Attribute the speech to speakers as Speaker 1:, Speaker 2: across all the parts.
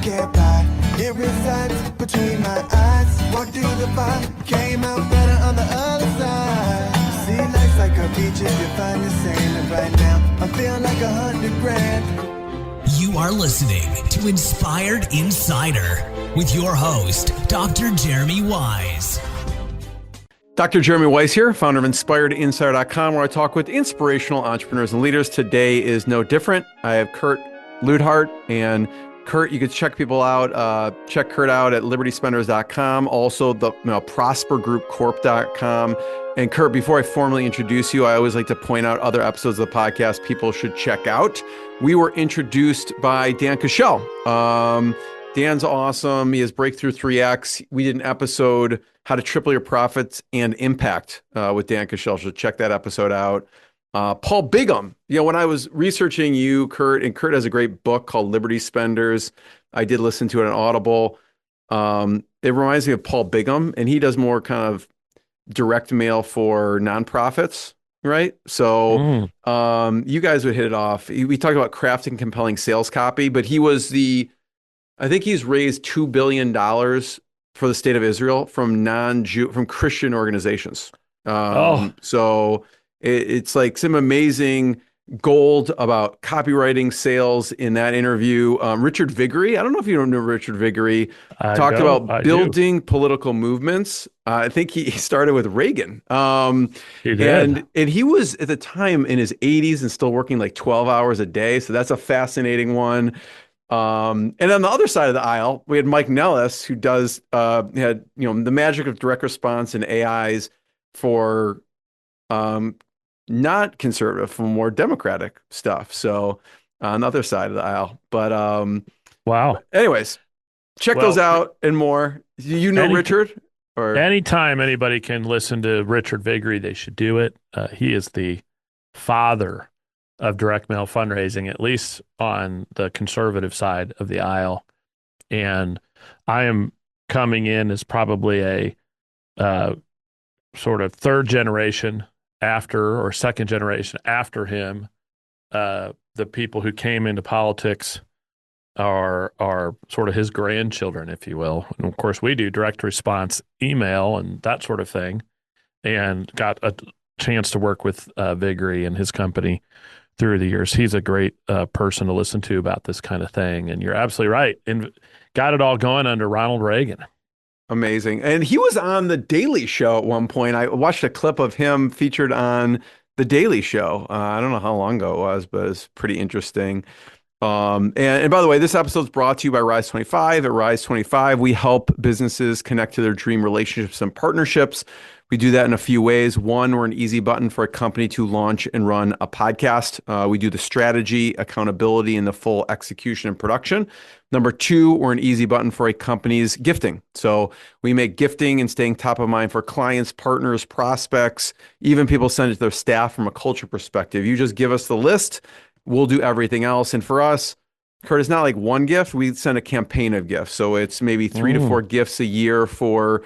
Speaker 1: get by. It resides between my eyes. Walked through the fire, came out better on the other side. See, life's like a beach if you find the sand. And right now, I feel like 100 grand.
Speaker 2: You are listening to Inspired Insider with your host, Dr. Jeremy Wise.
Speaker 3: Dr. Jeremy Wise here, founder of InspiredInsider.com, where I talk with inspirational entrepreneurs and leaders. Today is no different. I have Kurt Luidhardt, and Kurt, you can check people out. Check Kurt out at libertyspenders.com, also the prospergroupcorp.com. And Kurt, before I formally introduce you, I always like to point out other episodes of the podcast people should check out. We were introduced by Dan Cashel. Dan's awesome. He has Breakthrough 3X. We did an episode, How to Triple Your Profits and Impact, with Dan Cashel. So check that episode out. Paul Bigham, when I was researching you, Kurt, and Kurt has a great book called Liberty Spenders. I did listen to it on Audible. It reminds me of Paul Bigham, and he does more kind of direct mail for nonprofits, right? So you guys would hit it off. We talked about crafting compelling sales copy, but I think he's raised $2 billion for the state of Israel from Christian organizations. So it's like some amazing gold about copywriting sales in that interview. Richard Viguerie, I don't know if you know Richard Viguerie, talked about building political movements. I think he started with Reagan.
Speaker 4: He did.
Speaker 3: And he was at the time in his 80s and still working like 12 hours a day. So that's a fascinating one. And on the other side of the aisle, we had Mike Nellis, who had the magic of direct response and AIs for not conservative, for more democratic stuff. So on the other side of the aisle. But
Speaker 4: wow.
Speaker 3: Anyways, check those out and more. Richard? Or
Speaker 4: anytime anybody can listen to Richard Viguerie, they should do it. He is the father of direct mail fundraising, at least on the conservative side of the aisle. And I am coming in as probably a sort of third generation after, or second generation after him. The people who came into politics are sort of his grandchildren, if you will. And of course, we do direct response email and that sort of thing, and got a chance to work with Viguerie and his company through the years. He's a great person to listen to about this kind of thing. And you're absolutely right. And got it all going under Ronald Reagan.
Speaker 3: Amazing. And he was on The Daily Show at one point. I watched a clip of him featured on The Daily Show. I don't know how long ago it was, but it's pretty interesting. And by the way, this episode is brought to you by Rise 25. At Rise 25, we help businesses connect to their dream relationships and partnerships. We do that in a few ways. One, we're an easy button for a company to launch and run a podcast. We do the strategy, accountability, and the full execution and production. Number two, we're an easy button for a company's gifting. So we make gifting and staying top of mind for clients, partners, prospects, even people send it to their staff from a culture perspective. You just give us the list, we'll do everything else. And for us, Kurt, it's not like one gift. We send a campaign of gifts. So it's maybe 3 to 4 gifts a year for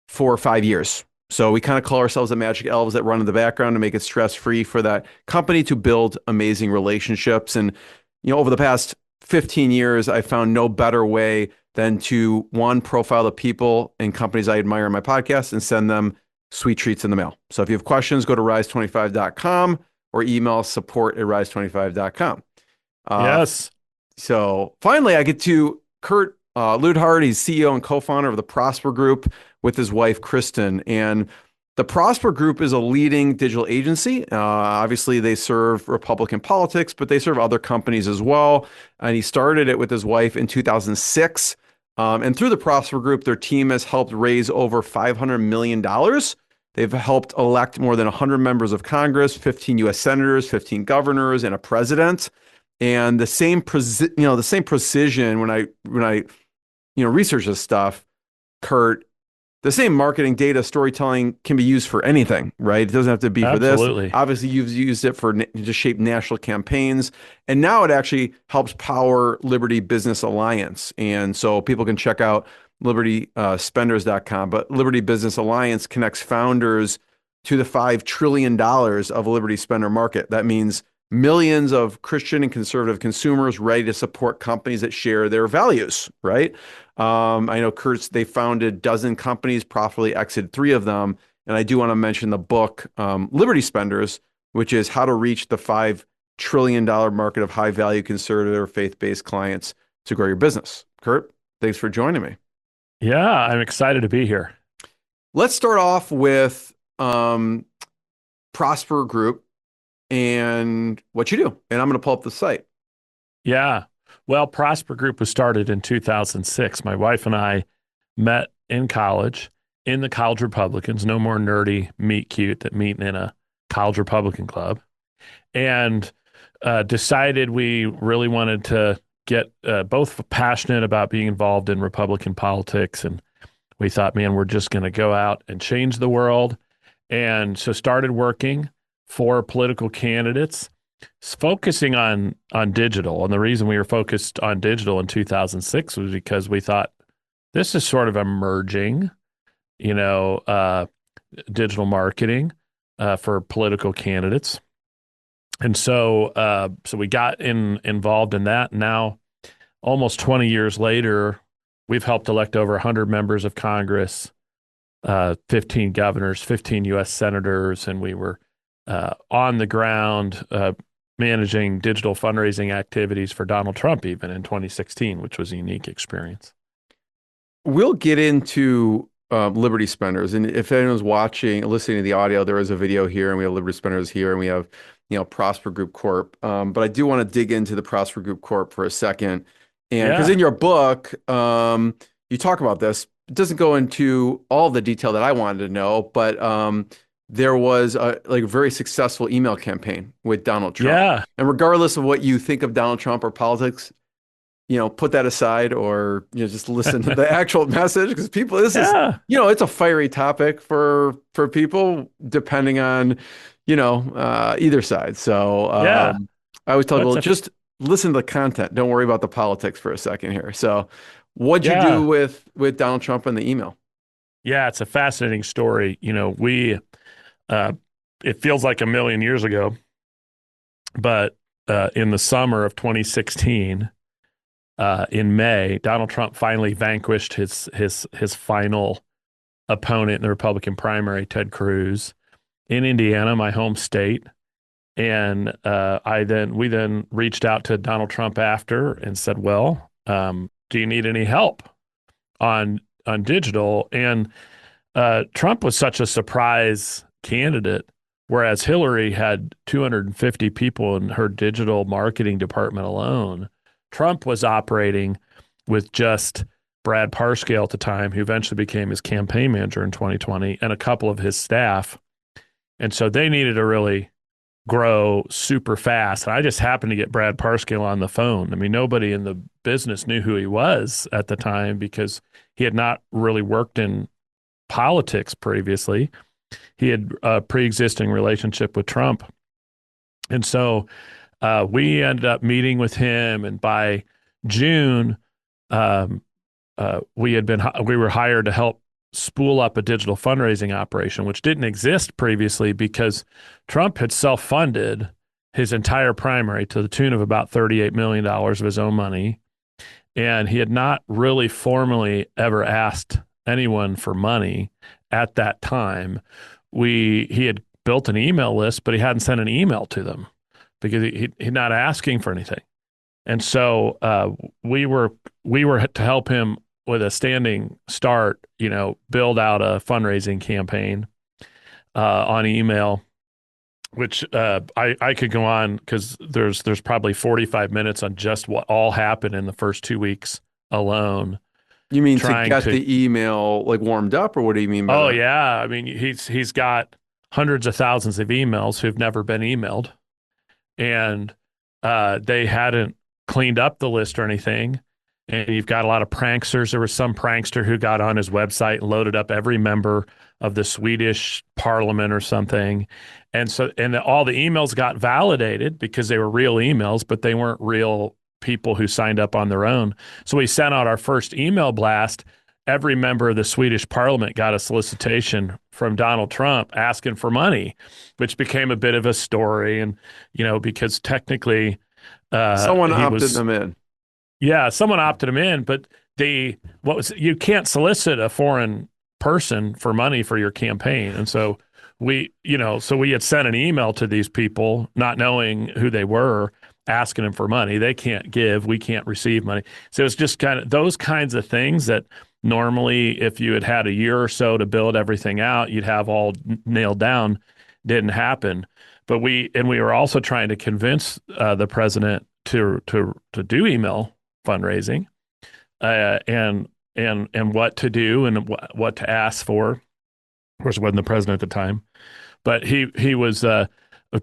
Speaker 3: 4 or 5 years. So we kind of call ourselves the magic elves that run in the background to make it stress-free for that company to build amazing relationships. And, over the past 15 years, I found no better way than to, one, profile the people and companies I admire in my podcast and send them sweet treats in the mail. So if you have questions, go to rise25.com or email support@rise25.com.
Speaker 4: Yes.
Speaker 3: So finally, I get to Kurt Luidhardt. He's CEO and co-founder of the Prosper Group with his wife, Kristen. And the Prosper Group is a leading digital agency. Obviously, they serve Republican politics, but they serve other companies as well. And he started it with his wife in 2006. And through the Prosper Group, their team has helped raise over $500 million. They've helped elect more than 100 members of Congress, 15 U.S. senators, 15 governors, and a president. And the same precision when I research this stuff, Kurt, the same marketing data storytelling can be used for anything, right? It doesn't have to be
Speaker 4: Absolutely.
Speaker 3: For this. Obviously, you've used it to shape national campaigns. And now it actually helps power Liberty Business Alliance. And so people can check out libertyspenders.com. But Liberty Business Alliance connects founders to the $5 trillion of Liberty spender market. That means millions of Christian and conservative consumers ready to support companies that share their values, right? I know they founded a dozen companies, profitably exited three of them. And I do want to mention the book, Liberty Spenders, which is how to reach the $5 trillion market of high value conservative faith-based clients to grow your business. Kurt, thanks for joining me.
Speaker 4: Yeah, I'm excited to be here.
Speaker 3: Let's start off with Prosper Group and what you do. And I'm going to pull up the site.
Speaker 4: Yeah. Well, Prosper Group was started in 2006. My wife and I met in college in the College Republicans, no more nerdy meet cute that meet in a College Republican club, and decided we really wanted to get both passionate about being involved in Republican politics. And we thought, man, we're just going to go out and change the world. And so started working for political candidates, focusing on digital. And the reason we were focused on digital in 2006 was because we thought this is sort of emerging, digital marketing for political candidates. And so we got involved in that. Now, almost 20 years later, we've helped elect over 100 members of Congress, 15 governors, 15 U.S. senators, and we were on the ground managing digital fundraising activities for Donald Trump even in 2016, which was a unique experience.
Speaker 3: We'll get into Liberty Spenders. And if anyone's listening to the audio, there is a video here, and we have Liberty Spenders here, and we have, Prosper Group Corp. But I do want to dig into the Prosper Group Corp for a second. And because in your book, you talk about this. It doesn't go into all the detail that I wanted to know, but there was a very successful email campaign with Donald Trump.
Speaker 4: Yeah.
Speaker 3: And regardless of what you think of Donald Trump or politics, put that aside, or just listen to the actual message, because this is it's a fiery topic for people depending on either side. So I always tell people, just listen to the content. Don't worry about the politics for a second here. So what'd you do with Donald Trump and the email?
Speaker 4: Yeah, it's a fascinating story. We it feels like a million years ago, but in the summer of 2016, in May, Donald Trump finally vanquished his final opponent in the Republican primary, Ted Cruz, in Indiana, my home state. And we then reached out to Donald Trump after and said, well, do you need any help on digital? And Trump was such a surprise candidate, whereas Hillary had 250 people in her digital marketing department alone. Trump was operating with just Brad Parscale at the time, who eventually became his campaign manager in 2020, and a couple of his staff. And so they needed to really grow super fast. And I just happened to get Brad Parscale on the phone. I mean, nobody in the business knew who he was at the time because he had not really worked in politics previously. He had a pre-existing relationship with Trump. And so we ended up meeting with him, and by June, we were hired to help spool up a digital fundraising operation, which didn't exist previously because Trump had self-funded his entire primary to the tune of about $38 million of his own money, and he had not really formally ever asked anyone for money at that time. He had built an email list, but he hadn't sent an email to them because he's not asking for anything. And so we were to help him with a standing start, build out a fundraising campaign on email, which I could go on because there's probably 45 minutes on just what all happened in the first 2 weeks alone.
Speaker 3: You mean to get the email warmed up, or what do you mean by that?
Speaker 4: Oh yeah, I mean he's got hundreds of thousands of emails who've never been emailed, and they hadn't cleaned up the list or anything. And you've got a lot of pranksters. There was some prankster who got on his website and loaded up every member of the Swedish parliament or something. And so, all the emails got validated because they were real emails, but they weren't real people who signed up on their own. So we sent out our first email blast, every member of the Swedish parliament got a solicitation from Donald Trump asking for money, which became a bit of a story. And, because technically
Speaker 3: Someone
Speaker 4: he
Speaker 3: opted
Speaker 4: was,
Speaker 3: them in.
Speaker 4: yeah, someone opted him in, but you can't solicit a foreign person for money for your campaign. And so we had sent an email to these people, not knowing who they were, asking them for money. They can't give, we can't receive money. So it's just kind of those kinds of things that normally, if you had a year or so to build everything out, you'd have all nailed down. Didn't happen. But we were also trying to convince the president to do email fundraising, and what to do and what to ask for. Of course, it wasn't the president at the time, but he was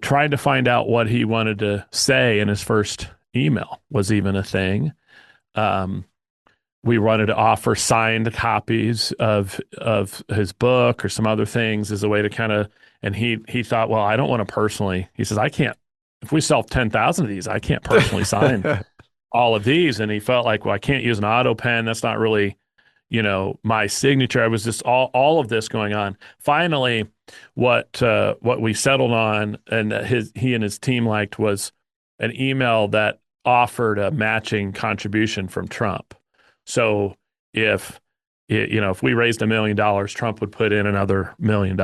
Speaker 4: trying to find out what he wanted to say in his first email was even a thing. We wanted to offer signed copies of his book or some other things as a way to kind of, and he thought, well, I don't want to personally, he says, I can't, if we sell 10,000 of these, I can't personally sign all of these. And he felt like, well, I can't use an auto pen. That's not really, my signature. I was just all of this going on. Finally, what we settled on and he and his team liked was an email that offered a matching contribution from Trump. So if we raised $1 million, Trump would put in another $1 million,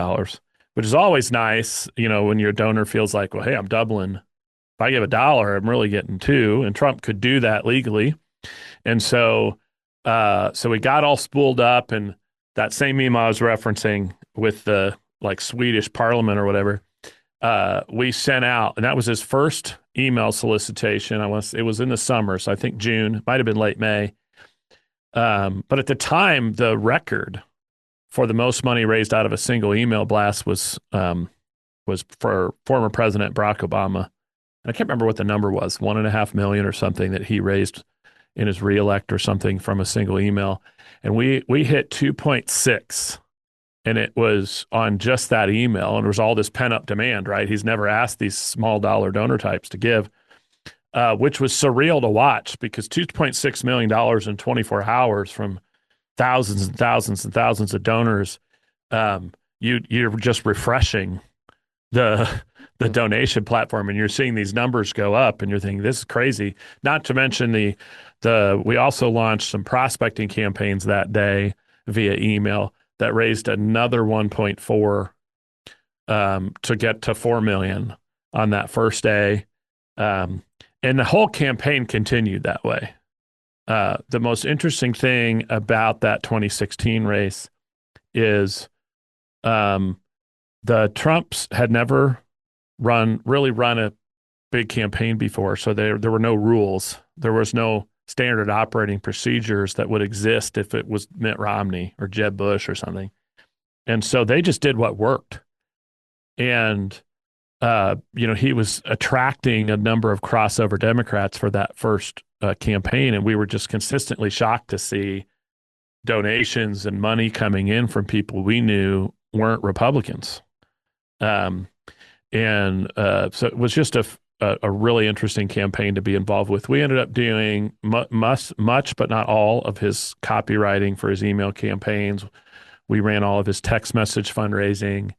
Speaker 4: which is always nice, when your donor feels like, well, hey, I'm doubling. If I give $1, I'm really getting $2, and Trump could do that legally. And so we got all spooled up, and that same email I was referencing with the Swedish parliament or whatever, we sent out, and that was his first email solicitation. It was in the summer, so I think June, might have been late May. But at the time, the record for the most money raised out of a single email blast was for former President Barack Obama. And I can't remember what the number was, 1.5 million or something that he raised in his reelect or something from a single email. And we hit 2.6, and it was on just that email. And there was all this pent up demand, right? He's never asked these small dollar donor types to give. Which was surreal to watch, because $2.6 million in 24 hours from thousands and thousands and thousands of donors, you're just refreshing the donation platform, and you're seeing these numbers go up, and you're thinking, this is crazy. Not to mention we also launched some prospecting campaigns that day via email that raised another 1.4 to get to 4 million on that first day. And the whole campaign continued that way. The most interesting thing about that 2016 race is the Trumps had never run a big campaign before, so there were no rules. There was no standard operating procedures that would exist if it was Mitt Romney or Jeb Bush or something. And so they just did what worked. And he was attracting a number of crossover Democrats for that first campaign, and we were just consistently shocked to see donations and money coming in from people we knew weren't Republicans. So it was just a really interesting campaign to be involved with. We ended up doing much, but not all, of his copywriting for his email campaigns. We ran all of his text message fundraising,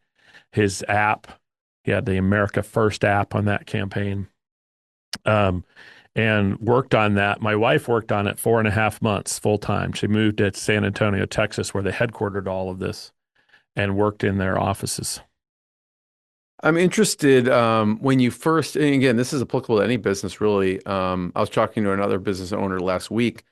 Speaker 4: his app. He had the America First app on that campaign, and worked on that. My wife worked on it 4.5 months full time. She moved to San Antonio, Texas, where they headquartered all of this, and worked in their offices.
Speaker 3: I'm interested when you first, and again, this is applicable to any business, really. I was talking to another business owner last week,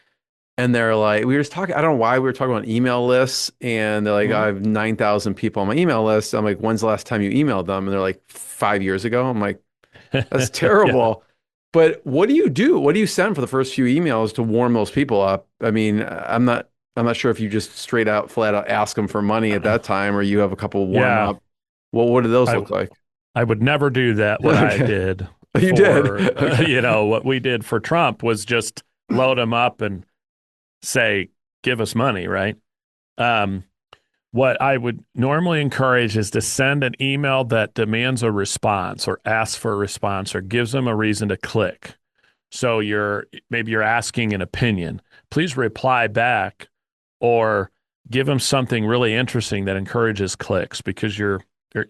Speaker 3: and they're like, we were just talking, I don't know why we were talking about email lists, and they're like, I have 9,000 people on my email list. I'm like, when's the last time you emailed them? And they're like, 5 years ago. I'm like, that's terrible. Yeah. But what do you do? What do you send for the first few emails to warm those people up? I mean, I'm not sure if you just straight out, flat out ask them for money at that time, or you have a couple warm up. Well, what do those look like?
Speaker 4: I would never do that. What I did.
Speaker 3: You did. Okay.
Speaker 4: What we did for Trump was just load him up and say, give us money, right? What I would normally encourage is to send an email that demands a response or asks for a response or gives them a reason to click. So maybe you're asking an opinion. Please reply back, or give them something really interesting that encourages clicks, because your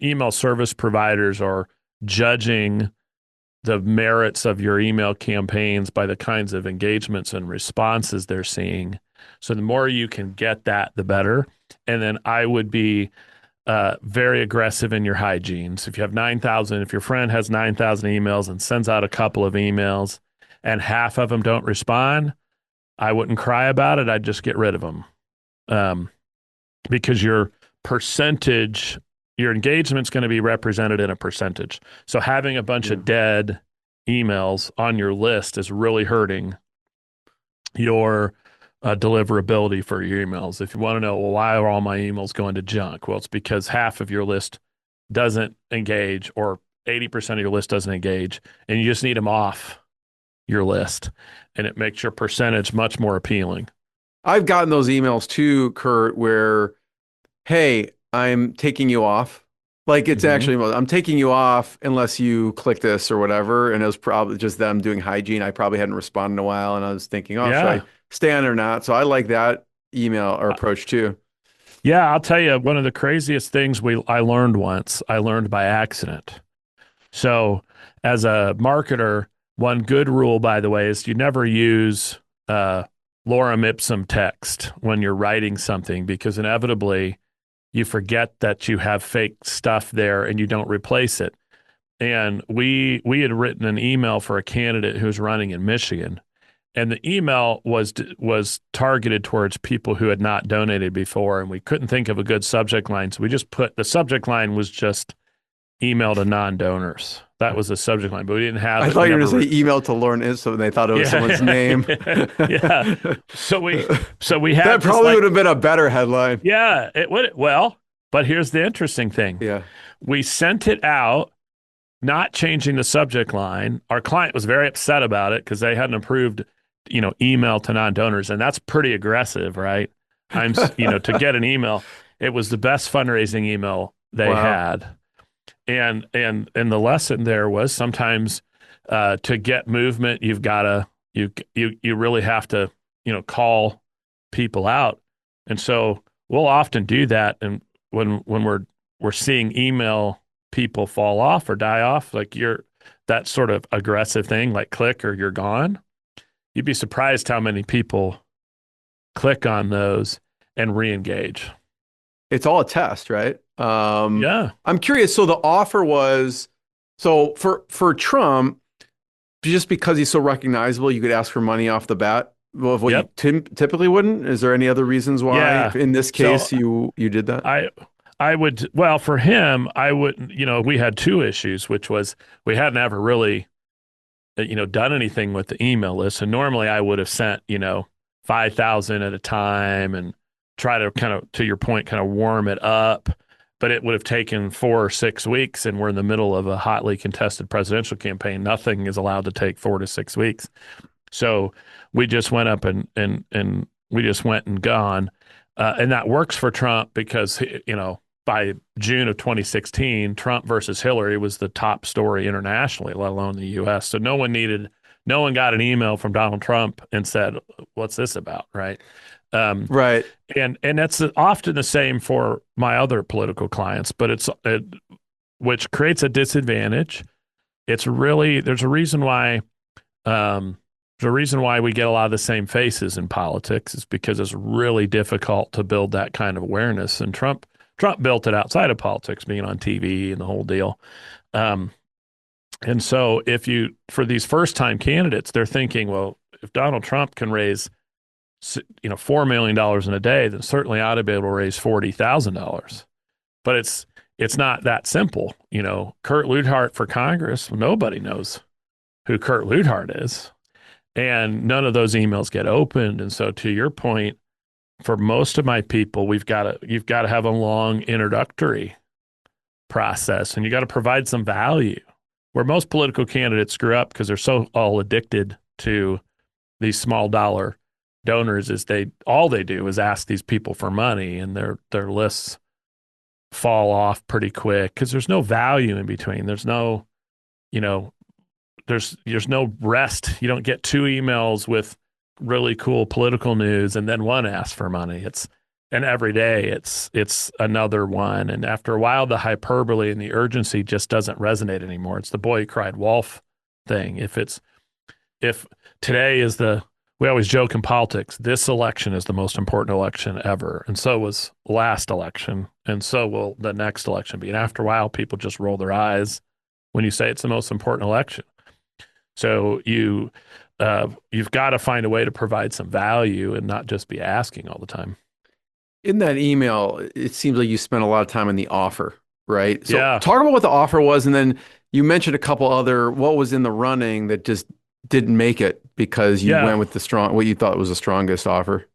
Speaker 4: email service providers are judging the merits of your email campaigns by the kinds of engagements and responses they're seeing. So the more you can get that, the better. And then I would be very aggressive in your hygiene. So if you have 9,000, if your friend has 9,000 emails and sends out a couple of emails and half of them don't respond, I wouldn't cry about it. I'd just get rid of them. Because your percentage, your engagement's going to be represented in a percentage. So having a bunch of dead emails on your list is really hurting your deliverability for your emails. If you want to know, well, why are all my emails going to junk? Well, it's because half of your list doesn't engage, or 80% of your list doesn't engage, and you just need them off your list, and it makes your percentage much more appealing.
Speaker 3: I've gotten those emails too, Kurt, where, hey, I'm taking you off. Like it's actually, I'm taking you off unless you click this or whatever. And it was probably just them doing hygiene. I probably hadn't responded in a while, and I was thinking, oh, should I stay on or not? So I like that email or approach too.
Speaker 4: Yeah, I'll tell you, one of the craziest things I learned once, I learned by accident. So as a marketer, one good rule, by the way, is you never use lorem ipsum text when you're writing something, because inevitably you forget that you have fake stuff there and you don't replace it. And we had written an email for a candidate who was running in Michigan, and the email was targeted towards people who had not donated before, and we couldn't think of a good subject line, so we just put, the subject line was just email to non-donors. That was the subject line, but we didn't have.
Speaker 3: I thought you were going to say email to Lauren Isom, and they thought it was someone's name.
Speaker 4: Yeah. So we had
Speaker 3: that probably would have been a better headline.
Speaker 4: Yeah, it would. Well, but here's the interesting thing.
Speaker 3: Yeah.
Speaker 4: We sent it out, not changing the subject line. Our client was very upset about it because they hadn't approved, email to non-donors, and that's pretty aggressive, right? To get an email, it was the best fundraising email they had. And the lesson there was sometimes to get movement, you've got to you really have to call people out, and so we'll often do that. And when we're seeing email people fall off or die off, like that sort of aggressive thing, like click or you're gone, you'd be surprised how many people click on those and re-engage.
Speaker 3: It's all a test, right?
Speaker 4: Yeah.
Speaker 3: I'm curious. So the offer was, so for Trump, just because he's so recognizable, you could ask for money off the bat. Well, what you typically wouldn't. Is there any other reasons why in this case you did that?
Speaker 4: I would, well, for him, I would, we had two issues, which was we hadn't ever really, done anything with the email list. And normally I would have sent, 5,000 at a time and try to kind of, to your point, kind of warm it up. But it would have taken 4 or 6 weeks, and we're in the middle of a hotly contested presidential campaign. Nothing is allowed to take 4 to 6 weeks. So we just went up and we just went and gone. And that works for Trump because, by June of 2016, Trump versus Hillary was the top story internationally, let alone the U.S. So no one got an email from Donald Trump and said, what's this about, right?
Speaker 3: Right.
Speaker 4: And that's often the same for my other political clients, but which creates a disadvantage. There's a reason why we get a lot of the same faces in politics, is because it's really difficult to build that kind of awareness. And Trump built it outside of politics, being on TV and the whole deal. And so for these first time candidates, they're thinking, well, if Donald Trump can raise $4 million in a day, then certainly I ought to be able to raise $40,000. But it's not that simple. Kurt Luidhardt for Congress, nobody knows who Kurt Luidhardt is. And none of those emails get opened. And so to your point, for most of my people, you've got to have a long introductory process, and you got to provide some value. Where most political candidates screw up because they're so all addicted to these small dollar donors is all they do is ask these people for money, and their lists fall off pretty quick because there's no value in between. There's no, there's no rest. You don't get 2 emails with really cool political news and then one asks for money. It's And every day it's another one. And after a while, the hyperbole and the urgency just doesn't resonate anymore. It's the boy who cried wolf thing. If today is we always joke in politics, this election is the most important election ever. And so was last election. And so will the next election be. And after a while, people just roll their eyes when you say it's the most important election. So you've got to find a way to provide some value and not just be asking all the time.
Speaker 3: In that email, it seems like you spent a lot of time on the offer, right? So
Speaker 4: Yeah.
Speaker 3: talk about what the offer was, and then you mentioned a couple other, what was in the running that just didn't make it because you went with what you thought was the strongest offer.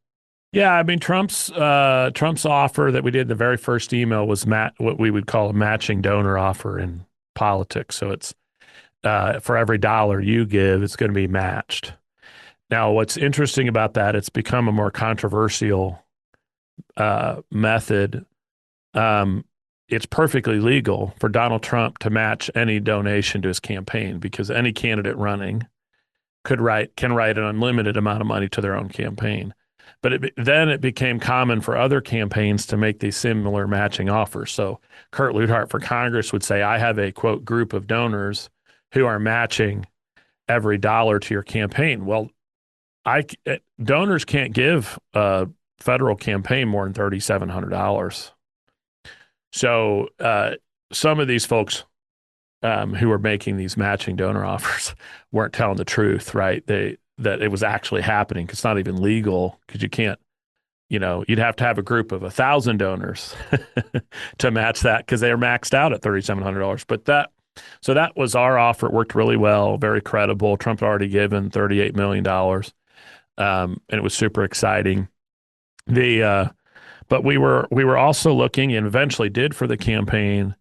Speaker 4: Yeah, I mean, Trump's offer that we did, the very first email was what we would call a matching donor offer in politics. So it's for every dollar you give, it's going to be matched. Now, what's interesting about that, it's become a more controversial method. It's perfectly legal for Donald Trump to match any donation to his campaign because any candidate running can write an unlimited amount of money to their own campaign. But then it became common for other campaigns to make these similar matching offers. So Kurt Luidhardt for Congress would say, I have a, quote, group of donors who are matching every dollar to your campaign. Well, donors can't give a federal campaign more than $3,700. So some of these folks who were making these matching donor offers weren't telling the truth, right? That it was actually happening. It's not even legal because you can't, you'd have to have a group of 1,000 donors to match that because they are maxed out at $3,700. But so that was our offer. It worked really well, very credible. Trump had already given $38 million, and it was super exciting. But we were also looking, and eventually did for the campaign,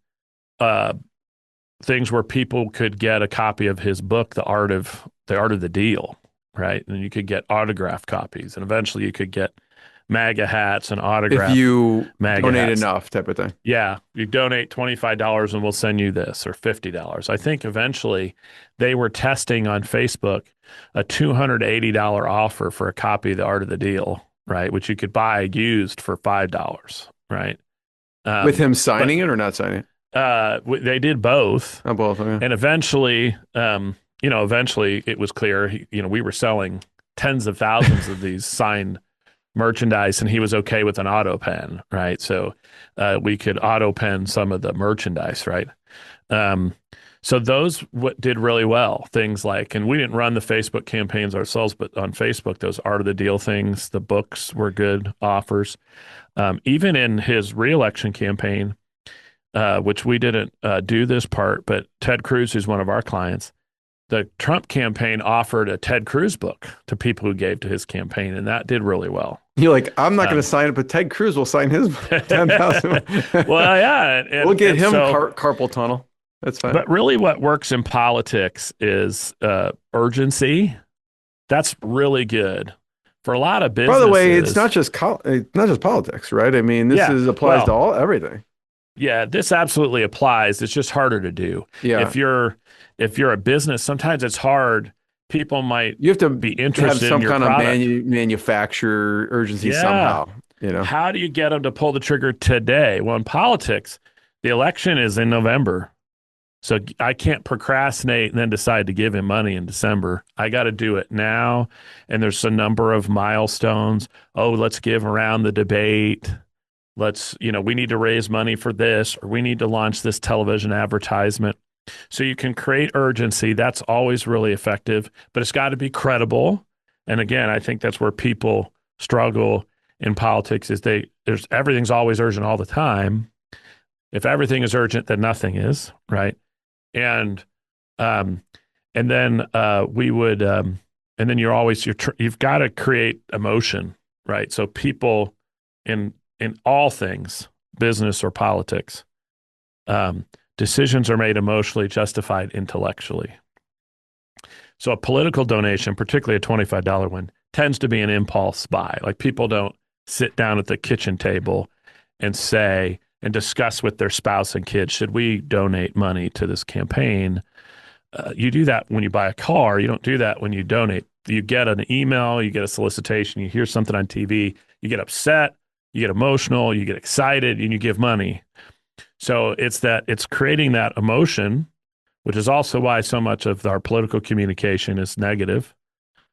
Speaker 4: things where people could get a copy of his book, The Art of the Deal, right? And you could get autographed copies, and eventually you could get MAGA hats and autographed
Speaker 3: if you
Speaker 4: MAGA
Speaker 3: donate
Speaker 4: hats.
Speaker 3: enough, type of thing.
Speaker 4: Yeah, you donate $25 and we'll send you this, or $50. I think eventually they were testing on Facebook a $280 offer for a copy of The Art of the Deal, right? Which you could buy used for $5, right?
Speaker 3: With him signing it or not signing it?
Speaker 4: They did both.
Speaker 3: Oh, both. Okay.
Speaker 4: And eventually, eventually it was clear, we were selling tens of thousands of these signed merchandise, and he was okay with an auto pen, right? So we could auto pen some of the merchandise, right? So those did really well. Things like, and we didn't run the Facebook campaigns ourselves, but on Facebook, those Art of the Deal things, the books were good offers. Even in his reelection campaign, which we didn't do this part, but Ted Cruz, who's one of our clients, the Trump campaign offered a Ted Cruz book to people who gave to his campaign, and that did really well.
Speaker 3: You're like, I'm not going to sign it, but Ted Cruz will sign his 10,000.
Speaker 4: Well, yeah.
Speaker 3: We'll get him carpal tunnel. That's fine.
Speaker 4: But really what works in politics is urgency. That's really good. For a lot of businesses.
Speaker 3: By the way, it's not just politics, right? I mean, this applies to everything.
Speaker 4: Yeah, this absolutely applies. It's just harder to do.
Speaker 3: Yeah.
Speaker 4: If you're a business, sometimes it's hard. People might
Speaker 3: you have to
Speaker 4: be interested
Speaker 3: have some
Speaker 4: in your
Speaker 3: kind
Speaker 4: product.
Speaker 3: of manufacturer urgency somehow.
Speaker 4: How do you get them to pull the trigger today? Well, in politics, the election is in November. So I can't procrastinate and then decide to give him money in December. I got to do it now. And there's a number of milestones. Oh, let's give around the debate. We need to raise money for this, or we need to launch this television advertisement. So you can create urgency. That's always really effective, but it's got to be credible. And again, I think that's where people struggle in politics is everything's always urgent all the time. If everything is urgent, then nothing is, right? And then you've got to create emotion, right? So people in all things, business or politics, decisions are made emotionally, justified intellectually. So a political donation, particularly a $25 one, tends to be an impulse buy. Like people don't sit down at the kitchen table and say and discuss with their spouse and kids, should we donate money to this campaign? You do that when you buy a car. You don't do that when you donate. You get an email, you get a solicitation, you hear something on TV, you get upset, you get emotional, you get excited, and you give money. So it's creating that emotion, which is also why so much of our political communication is negative,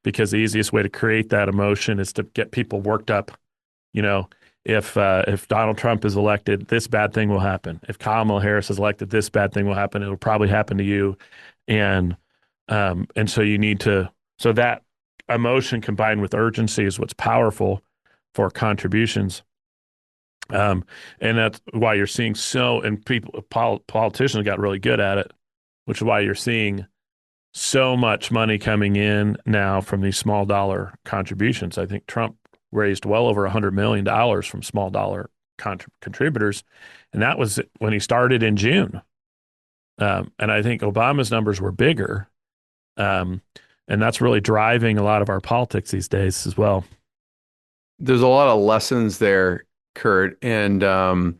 Speaker 4: because the easiest way to create that emotion is to get people worked up. You know, if Donald Trump is elected, this bad thing will happen. If Kamala Harris is elected, this bad thing will happen. It'll probably happen to you, and so you need to. So that emotion combined with urgency is what's powerful for contributions. And that's why you're seeing politicians got really good at it, which is why you're seeing so much money coming in now from these small dollar contributions. I think Trump raised well over $100 million from small dollar contributors. And that was when he started in June. And I think Obama's numbers were bigger. And that's really driving a lot of our politics these days as well.
Speaker 3: There's a lot of lessons there, Kurt, and from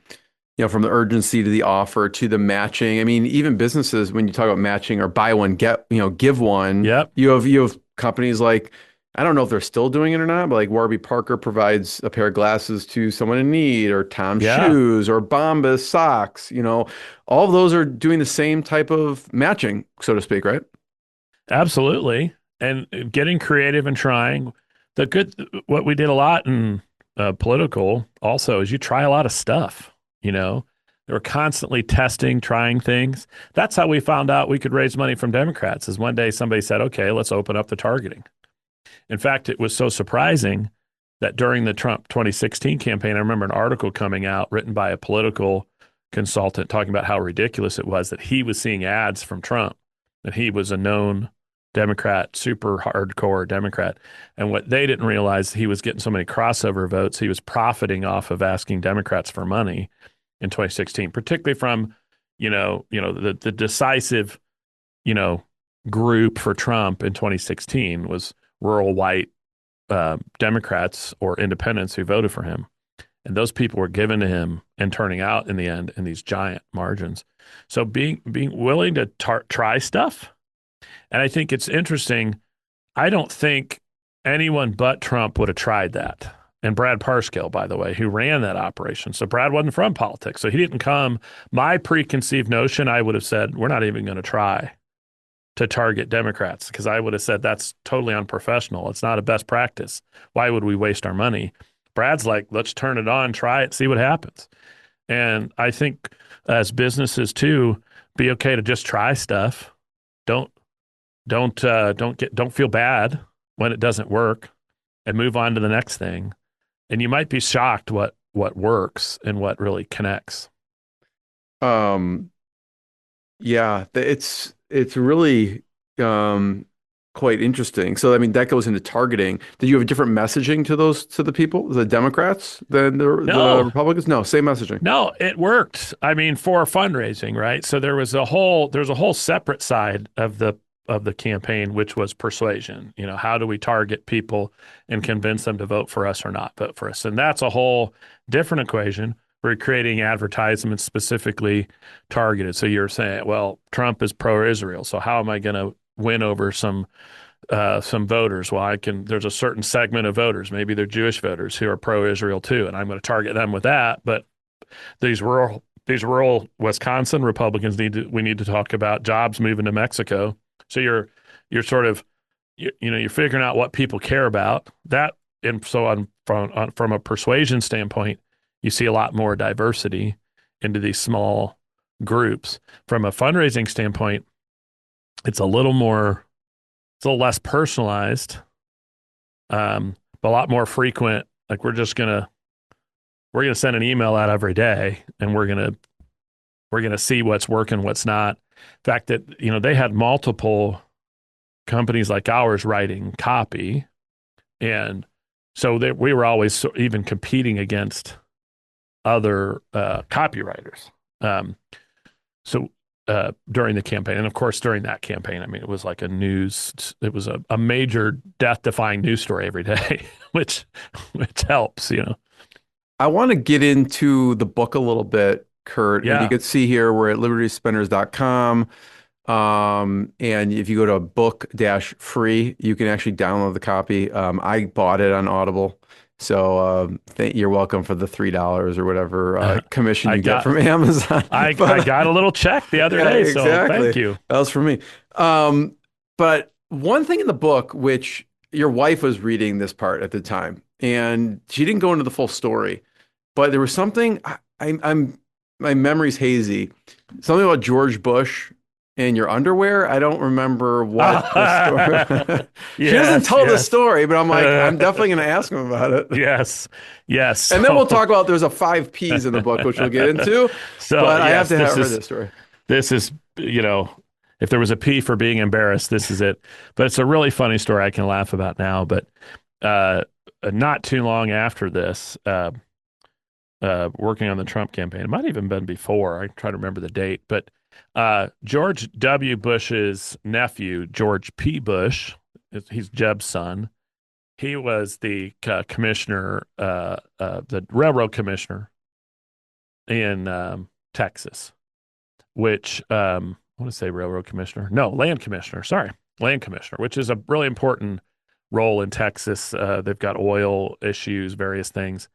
Speaker 3: the urgency to the offer to the matching. I mean, even businesses, when you talk about matching or buy one get, give one.
Speaker 4: Yep.
Speaker 3: You have companies like, I don't know if they're still doing it or not, but like Warby Parker provides a pair of glasses to someone in need, or Tom Shoes, or Bombas socks. All of those are doing the same type of matching, so to speak, right?
Speaker 4: Absolutely. And getting creative and trying. What we did a lot in political also is you try a lot of stuff. They were constantly testing, trying things. That's how we found out we could raise money from Democrats, is one day somebody said, okay, let's open up the targeting. In fact, it was so surprising that during the Trump 2016 campaign, I remember an article coming out written by a political consultant talking about how ridiculous it was that he was seeing ads from Trump, that he was a known Democrat, super hardcore Democrat. And what they didn't realize, he was getting so many crossover votes. He was profiting off of asking Democrats for money in 2016, particularly from, the decisive, group for Trump in 2016 was rural white Democrats or independents who voted for him. And those people were given to him and turning out in the end in these giant margins. So being willing to try stuff. And I think it's interesting. I don't think anyone but Trump would have tried that. And Brad Parscale, by the way, who ran that operation. So Brad wasn't from politics. So he didn't come. My preconceived notion, I would have said, we're not even going to try to target Democrats, because I would have said that's totally unprofessional. It's not a best practice. Why would we waste our money? Brad's like, let's turn it on, try it, see what happens. And I think as businesses too, be okay to just try stuff. Don't feel bad when it doesn't work, and move on to the next thing. And you might be shocked what works and what really connects.
Speaker 3: Yeah, it's really quite interesting. So, I mean, that goes into targeting. Did you have a different messaging to the people, the Democrats, than the Republicans? No, same messaging.
Speaker 4: No, it worked. I mean, for fundraising, right? So there's a whole separate side of the campaign, which was persuasion. How do we target people and convince them to vote for us or not vote for us? And that's a whole different equation. We're creating advertisements specifically targeted. So you're saying, well, Trump is pro-Israel, so how am I going to win over some voters? Well, there's a certain segment of voters, maybe they're Jewish voters, who are pro-Israel too, and I'm going to target them with that. But these rural Wisconsin Republicans we need to talk about jobs moving to Mexico. So you're sort of you're figuring out what people care about. That, and so on from a persuasion standpoint, you see a lot more diversity into these small groups. From a fundraising standpoint, it's a little less personalized, but a lot more frequent. Like we're gonna send an email out every day, and we're gonna see what's working, what's not. In fact, that they had multiple companies like ours writing copy, and so we were always even competing against other copywriters. During the campaign, and of course during that campaign, I mean, it was like it was a major death-defying news story every day, which helps,
Speaker 3: I want to get into the book a little bit, Kurt.
Speaker 4: Yeah.
Speaker 3: And you can see here we're at libertyspenders.com. And if you go to book-free, you can actually download the copy. I bought it on Audible. So you're welcome for the $3 or whatever commission
Speaker 4: I
Speaker 3: you get
Speaker 4: got
Speaker 3: from Amazon.
Speaker 4: I
Speaker 3: But
Speaker 4: got a little check the other
Speaker 3: yeah,
Speaker 4: day, so thank
Speaker 3: exactly.
Speaker 4: you.
Speaker 3: That was for me. But one thing in the book, which your wife was reading this part at the time, and she didn't go into the full story, but there was something I'm my memory's hazy. Something about George Bush in your underwear. I don't remember what the story. She doesn't
Speaker 4: Yes,
Speaker 3: tell the
Speaker 4: yes.
Speaker 3: story, but I'm like, I'm definitely going to ask him about it.
Speaker 4: Yes. Yes.
Speaker 3: And then we'll talk about there's a 5 Ps in the book, which we'll get into.
Speaker 4: So
Speaker 3: But I have
Speaker 4: yes,
Speaker 3: to have heard this story.
Speaker 4: this is, if there was a P for being embarrassed, this is it. But it's a really funny story I can laugh about now. But not too long after this, working on the Trump campaign, it might have even been before. I try to remember the date. But George W. Bush's nephew, George P. Bush, he's Jeb's son. He was the commissioner, the railroad commissioner in Texas, which I want to say railroad commissioner. No, land commissioner. Sorry, land commissioner, which is a really important role in Texas. They've got oil issues, various things,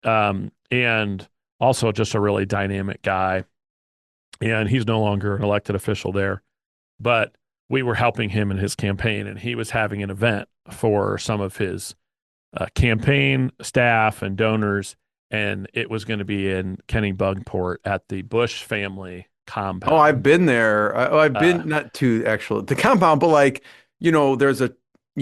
Speaker 4: and also just a really dynamic guy. And he's no longer an elected official there, but we were helping him in his campaign, and he was having an event for some of his campaign staff and donors, and it was going to be in Kennebunkport at the Bush family compound.
Speaker 3: Oh, I've been there. I've been not to actual the compound, but like, you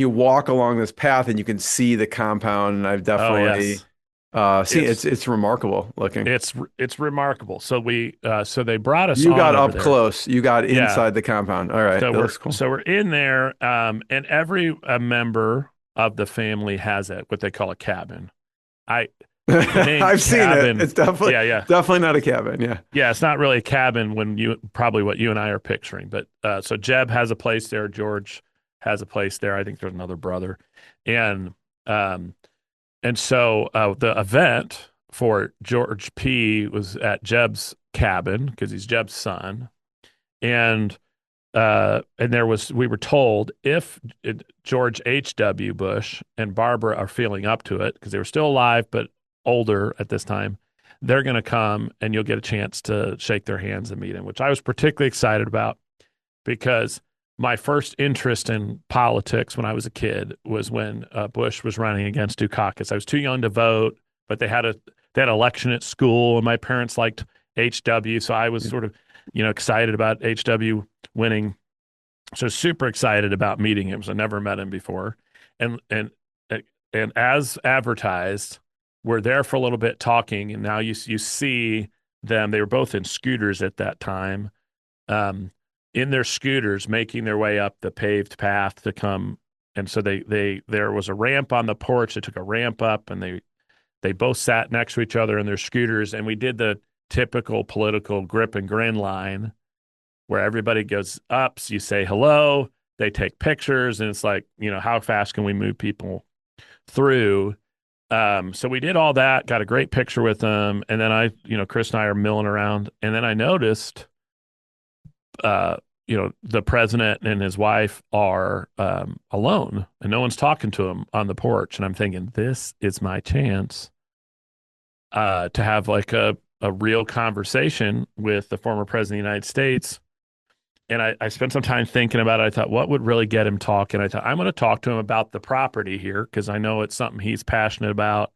Speaker 3: walk along this path and you can see the compound, and I've definitely seen it's remarkable looking.
Speaker 4: It's remarkable. So they brought us.
Speaker 3: You got
Speaker 4: on
Speaker 3: up
Speaker 4: over there.
Speaker 3: close. You got inside the compound. All right,
Speaker 4: So
Speaker 3: that looks cool.
Speaker 4: we're in there, and every member of the family has what they call a cabin.
Speaker 3: I've seen it. It's definitely definitely not a cabin.
Speaker 4: Yeah, it's not really a cabin when probably what you and I are picturing. But so Jeb has a place there. George has a place there. I think there's another brother, and so the event for George P was at Jeb's cabin because he's Jeb's son, and we were told if George H.W. Bush and Barbara are feeling up to it because they were still alive but older at this time, they're going to come and you'll get a chance to shake their hands and meet him, which I was particularly excited about because my first interest in politics when I was a kid was when Bush was running against Dukakis. I was too young to vote, but they had an election at school, and my parents liked H.W., so I was sort of excited about H.W. winning. So super excited about meeting him. So I never met him before. And as advertised, we're there for a little bit talking, and now you see them. They were both in scooters at that time, in their scooters, making their way up the paved path to come. And so there was a ramp on the porch. They took a ramp up, and they both sat next to each other in their scooters, and we did the typical political grip and grin line where everybody goes up, so you say hello, they take pictures, and it's like, how fast can we move people through? So we did all that, got a great picture with them, and then Chris and I are milling around, and then I noticed, the president and his wife are alone, and no one's talking to him on the porch, and I'm thinking, this is my chance to have like a real conversation with the former president of the United States. And I spent some time thinking about it. I thought, what would really get him talking? I thought, I'm going to talk to him about the property here because I know it's something he's passionate about,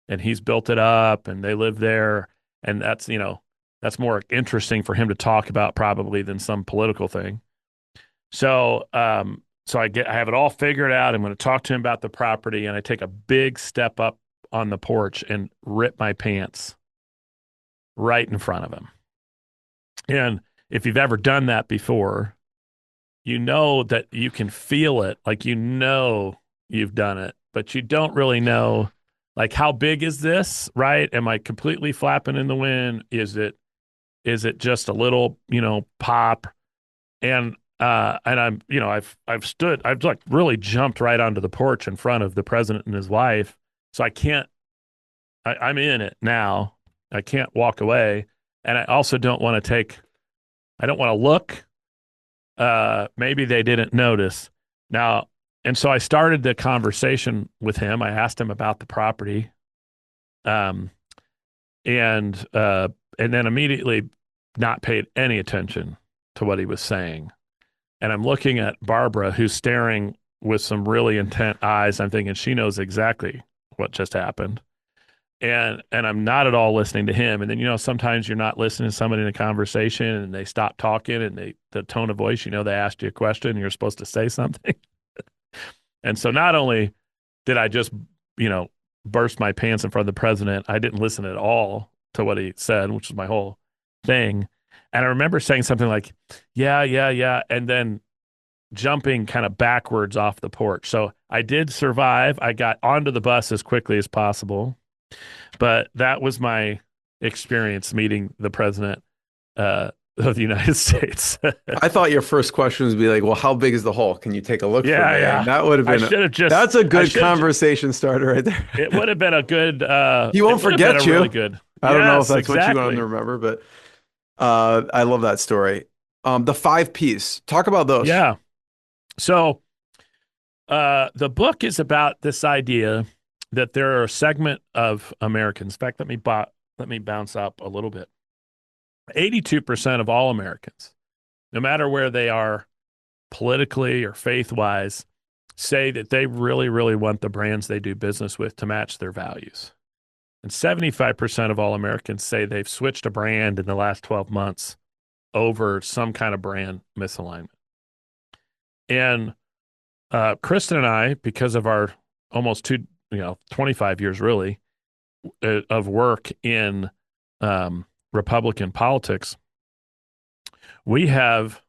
Speaker 4: and he's built it up, and they live there. And that's more interesting for him to talk about probably than some political thing. So I have it all figured out. I'm going to talk to him about the property, and I take a big step up on the porch and rip my pants right in front of him. And if you've ever done that before, you know that you can feel it, like you've done it, but you don't really know, like, how big is this, right? Am I completely flapping in the wind? Is it just a little, pop? And I'm, I've like really jumped right onto the porch in front of the president and his wife. So I'm in it now. I can't walk away. And I also don't want to look. Maybe they didn't notice. Now, And so I started the conversation with him. I asked him about the property, um, and then immediately not paid any attention to what he was saying. And I'm looking at Barbara, who's staring with some really intent eyes. I'm thinking she knows exactly what just happened. And I'm not at all listening to him. And then, sometimes you're not listening to somebody in a conversation and they stop talking and the tone of voice, they asked you a question and you're supposed to say something. And so not only did I just, burst my pants in front of the president, I didn't listen at all to what he said, which was my whole thing. And I remember saying something like, yeah, yeah, yeah. And then jumping kind of backwards off the porch. So I did survive. I got onto the bus as quickly as possible. But that was my experience meeting the president of the United States.
Speaker 3: I thought your first question was be like, well, how big is the hole? Can you take a look for me?
Speaker 4: Yeah.
Speaker 3: And that would have been that's a good conversation starter right there.
Speaker 4: It would have been a good
Speaker 3: he won't forget you.
Speaker 4: Really good.
Speaker 3: I don't know if that's what you want him to remember, but I love that story. The 5 Ps. Talk about those.
Speaker 4: Yeah. So the book is about this idea that there are a segment of Americans. In fact, let me bounce up a little bit. 82% of all Americans, no matter where they are politically or faith-wise, say that they really, really want the brands they do business with to match their values. And 75% of all Americans say they've switched a brand in the last 12 months over some kind of brand misalignment. And Kristen and I, because of our almost 25 years really of work in Republican politics, we have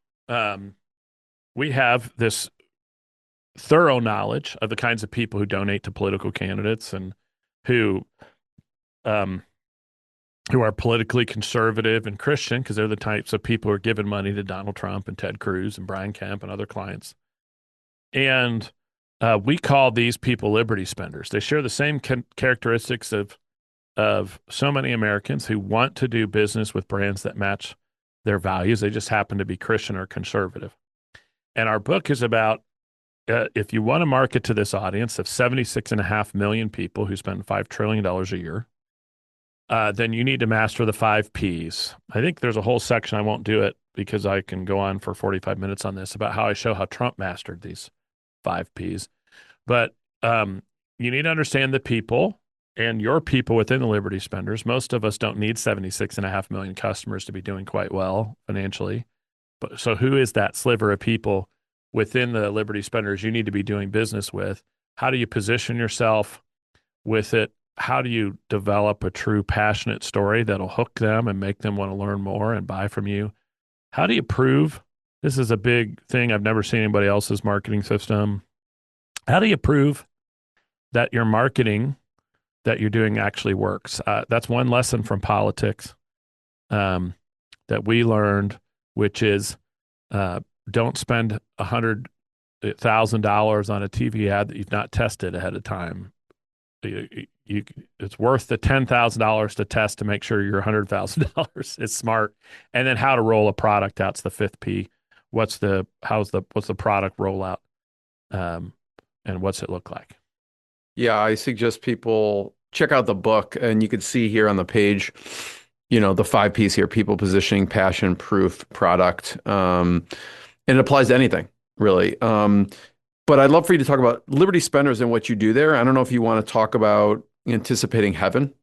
Speaker 4: this thorough knowledge of the kinds of people who donate to political candidates and who are politically conservative and Christian, because they're the types of people who are giving money to Donald Trump and Ted Cruz and Brian Kemp and other clients. And we call these people liberty spenders. They share the same characteristics of so many Americans who want to do business with brands that match their values. They just happen to be Christian or conservative. And our book is about if you want to market to this audience of 76.5 million people who spend $5 trillion a year, then you need to master the 5 Ps. I think there's a whole section, I won't do it because I can go on for 45 minutes on this, about how I show how Trump mastered these 5 Ps. But you need to understand the people and your people within the Liberty Spenders. Most of us don't need 76.5 million customers to be doing quite well financially. But so who is that sliver of people within the Liberty Spenders you need to be doing business with? How do you position yourself with it? How do you develop a true passionate story that'll hook them and make them want to learn more and buy from you? How do you prove? This is a big thing. I've never seen anybody else's marketing system. How do you prove that your marketing that you're doing actually works? That's one lesson from politics that we learned, which is don't spend $100,000 on a TV ad that you've not tested ahead of time. It's worth the $10,000 to test to make sure you're $100,000 is smart. And then how to roll a product out's the 5th P. What's the product rollout, and what's it look like?
Speaker 3: Yeah, I suggest people check out the book, and you can see here on the page, the 5 Ps here: people, positioning, passion, proof, product. And it applies to anything, really. But I'd love for you to talk about Liberty Spenders and what you do there. I don't know if you want to talk about anticipating heaven.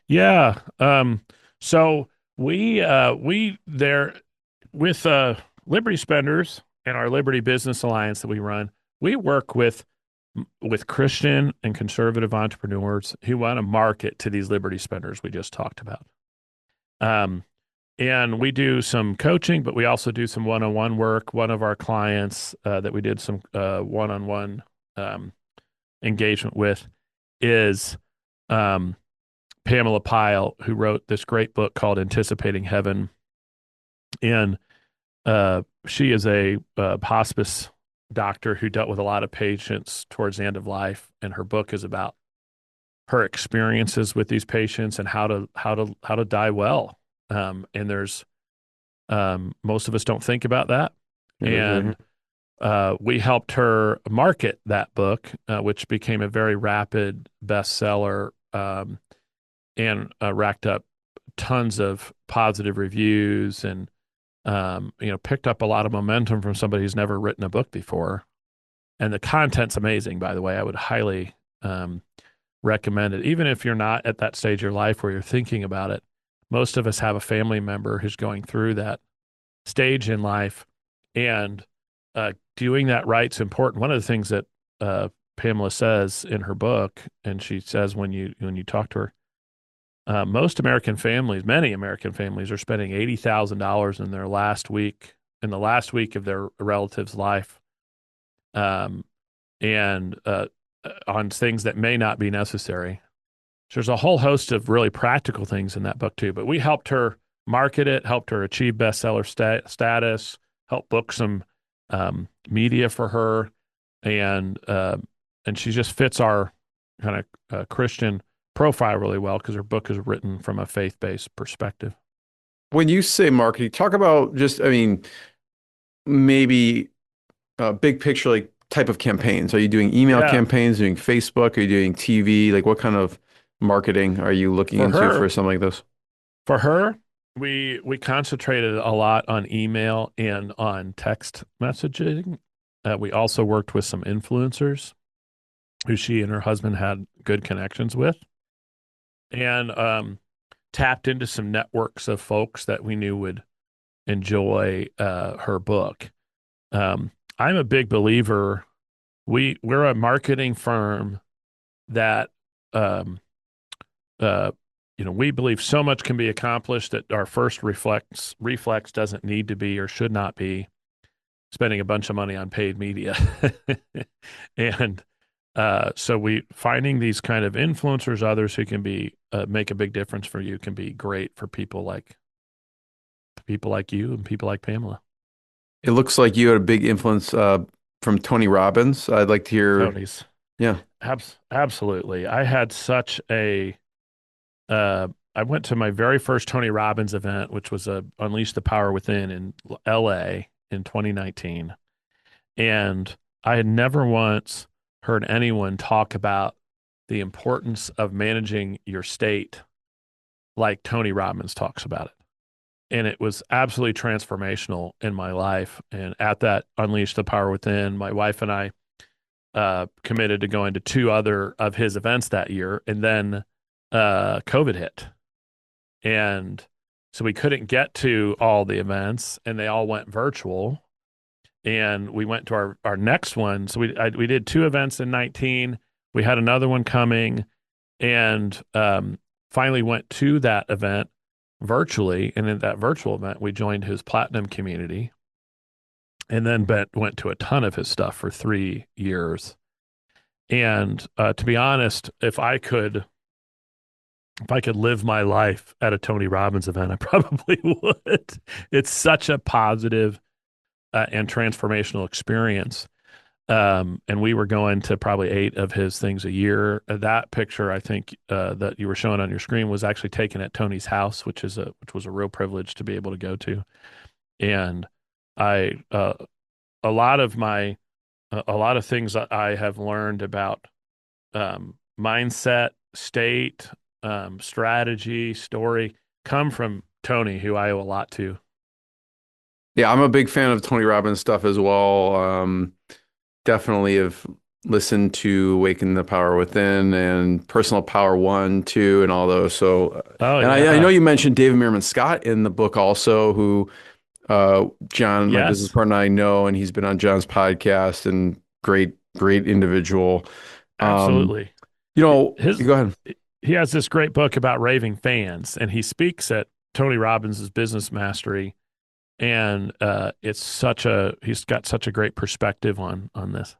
Speaker 4: Yeah. So we there with Liberty Spenders and our Liberty Business Alliance that we run, we work with Christian and conservative entrepreneurs who want to market to these Liberty Spenders we just talked about. And we do some coaching, but we also do some one-on-one work. One of our clients that we did some one-on-one engagement with is Pamela Pyle, who wrote this great book called Anticipating Heaven. And she is a hospice doctor who dealt with a lot of patients towards the end of life. And her book is about her experiences with these patients and how to die well. And there's most of us don't think about that. And we helped her market that book, which became a very rapid bestseller, and racked up tons of positive reviews, and picked up a lot of momentum from somebody who's never written a book before. And the content's amazing, by the way. I would highly recommend it, even if you're not at that stage of your life where you're thinking about it. Most of us have a family member who's going through that stage in life, and doing that right's important. One of the things that Pamela says in her book, and she says when you talk to her, most American families, many American families, are spending $80,000 in the last week of their relative's life, and on things that may not be necessary. So there's a whole host of really practical things in that book too. But we helped her market it, helped her achieve bestseller status, helped book some media for her, and she just fits our kind of Christian profile really well because her book is written from a faith-based perspective.
Speaker 3: When you say marketing, talk about just, I mean, maybe big picture, like type of campaigns. Are you doing email
Speaker 4: Yeah.
Speaker 3: campaigns, doing Facebook? Are you doing TV? Like what kind of marketing are you looking into for something like this?
Speaker 4: For her, we concentrated a lot on email and on text messaging. We also worked with some influencers who she and her husband had good connections with, and tapped into some networks of folks that we knew would enjoy her book. I'm a big believer. We're a marketing firm that we believe so much can be accomplished that our first reflex doesn't need to be or should not be spending a bunch of money on paid media. And so we finding these kind of influencers, others who can be make a big difference for you, can be great for people like you and people like Pamela.
Speaker 3: It looks like you had a big influence from Tony Robbins. I'd like to hear.
Speaker 4: Tony's.
Speaker 3: Yeah.
Speaker 4: Absolutely. I had such a I went to my very first Tony Robbins event, which was a Unleash the Power Within in LA in 2019. And I had never once heard anyone talk about the importance of managing your state like Tony Robbins talks about it. And it was absolutely transformational in my life. And at that Unleash the Power Within, my wife and I committed to going to 2 other of his events that year. And then COVID hit. And so we couldn't get to all the events, and they all went virtual. And we went to our next one. So we did 2 events in 19. We had another one coming, and finally went to that event virtually. And in that virtual event, we joined his platinum community, and then went to a ton of his stuff for 3 years. And to be honest, if I could live my life at a Tony Robbins event, I probably would. It's such a positive and transformational experience. And we were going to probably 8 of his things a year. That picture, I think, that you were showing on your screen was actually taken at Tony's house, which was a real privilege to be able to go to. And a lot of things that I have learned about mindset, state, strategy, story come from Tony, who I owe a lot to.
Speaker 3: Yeah, I'm a big fan of Tony Robbins stuff as well. Definitely have listened to Awaken the Power Within and Personal Power 1, 2, and all those. So, I know you mentioned David Meerman Scott in the book also, who John, my business partner, I know, and he's been on John's podcast, and great individual.
Speaker 4: Absolutely.
Speaker 3: Go ahead.
Speaker 4: He has this great book about raving fans, and he speaks at Tony Robbins' Business Mastery. And he's got such a great perspective on this.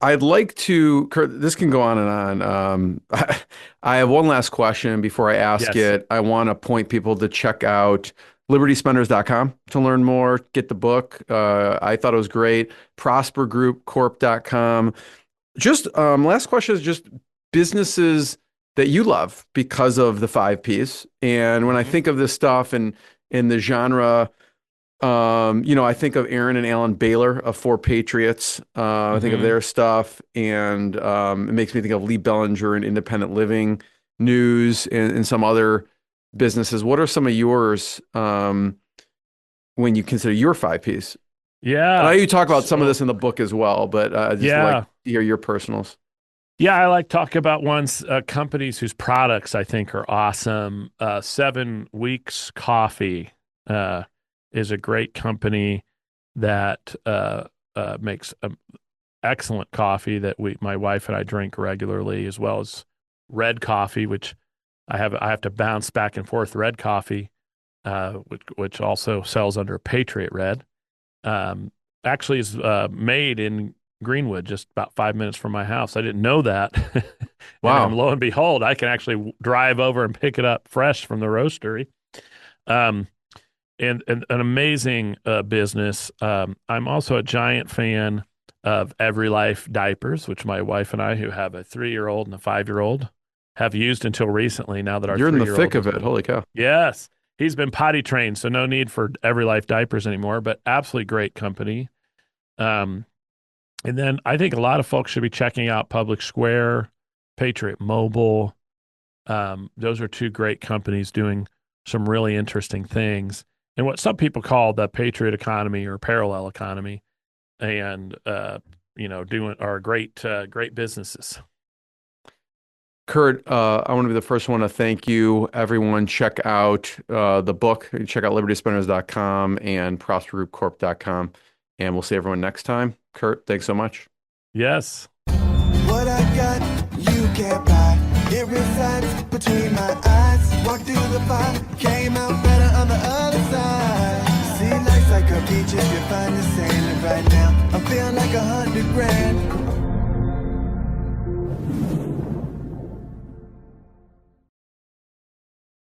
Speaker 3: I'd like to, Kurt, this can go on and on. I have one last question before I ask it. I want to point people to check out libertyspenders.com to learn more, get the book. I thought it was great. prospergroupcorp.com. Just last question is just businesses that you love because of the 5 Ps. And when I think of this stuff and in the genre I think of Aaron and Alan Baylor of Four Patriots. I think of their stuff, and it makes me think of Lee Bellinger and Independent Living News and some other businesses. What are some of yours when you consider your five Ps?
Speaker 4: Yeah.
Speaker 3: I know you talk about some of this in the book as well, but I just like to hear your personals.
Speaker 4: Yeah, I like talk about companies whose products I think are awesome. 7 Weeks Coffee is a great company that makes excellent coffee that my wife and I drink regularly, as well as red coffee, which I have to bounce back and forth. Red coffee, which also sells under Patriot Red, actually is made in Greenwood, just about 5 minutes from my house. I didn't know that.
Speaker 3: Wow.
Speaker 4: And lo and behold, I can actually drive over and pick it up fresh from the roastery. And an amazing business. I'm also a giant fan of Every Life diapers, which my wife and I, who have a 3-year-old and a 5-year-old, have used until recently. Now that our
Speaker 3: You're in the
Speaker 4: 3-year-old
Speaker 3: thick of it. Holy cow.
Speaker 4: Yes. He's been potty trained, so no need for Every Life diapers anymore, but absolutely great company. And then I think a lot of folks should be checking out Public Square, Patriot Mobile. Those are 2 great companies doing some really interesting things and what some people call the Patriot economy or parallel economy, and are great businesses.
Speaker 3: Kurt, I want to be the first one to thank you. Everyone, check out the book. Check out libertyspenders.com and prospergroupcorp.com. And we'll see everyone next time. Kurt, thanks so much.
Speaker 4: Yes.
Speaker 1: What I got, you can't buy. It resides between my eyes. Walked through the fire, came out better on the other side. See, life's like a beach if you find the sailing right now. I'm feeling like $100 grand.